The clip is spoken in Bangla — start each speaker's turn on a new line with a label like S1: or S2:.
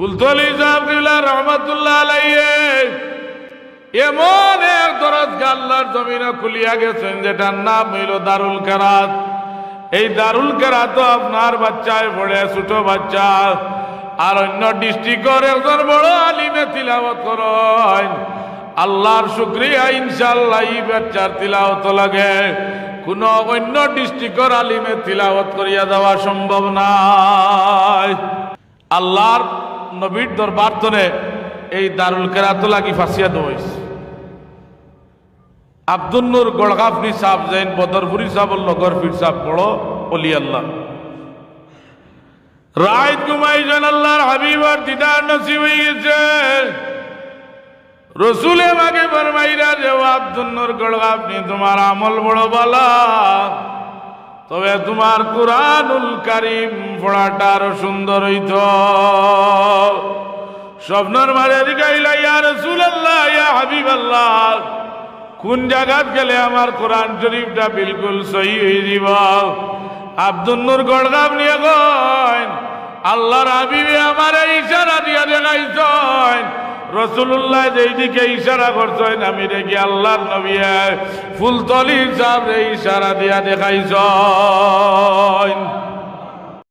S1: ফুলতলি সাহেব কিবলা রহমতুল্লাহ আলাইহি এমন এক দরজা আল্লাহর জমিনে খুলিয়া গেছেন যেটার নাম হইল দারুল কেরাত। এই দারুল কেরাত আপনার বাচ্চায় পড়ে, ছোট বাচ্চা আর অন্য ডিস্ট্রিক্টের একজন বড় আলিমে তিলাওয়াত করেন। আল্লাহর শুকরিয়া, ইনশাআল্লাহ এই বাচ্চার তিলাওয়াত লাগে কোন অন্য ডিস্ট্রিক্টের আলিমে তিলাওয়াত করিয়া দেওয়া সম্ভব নাই। আল্লাহর নবীর দরবার তনে এই দারুল কেরাত লাগি ফাঁসিয়া দেওয়াইছে। আব্দুল নূর গড়গাফনি সাহেব জৈন বদরপুরি সাহেব লগর ফির সাহেব বড় ওলি আল্লাহ রাত ঘুমাইছেন। আল্লাহর হাবিবার দিদার নসিব হয়েছে। রসুলে মাকে ফরমাইরা যে আব্দুল নূর গড়গাফনি তোমার আমল বড় বালা, তবে তোমার কুরআনুল কারীম পড়াটা আরো সুন্দর হইত। স্বপ্নের মাঝে জিগাইলা ইয়া রাসূলুল্লাহ, ইয়া হাবিবাল্লাহ, কোন জায়গাত গেলে আমার কোরআন শরীফটা বিলকুল সহি হয়ে যাব? আব্দুল নূর গড়গাফনি কইন, আল্লাহর হাবিবে আমারে ইশারা দিয়া দেখাইছেন। রাসূলুল্লাহ যেই দিকে ইশারা করছেন আমি দেখি আল্লাহর নবী ফুলতলি সাহেব ইশারা দিয়া দেখাইছেন।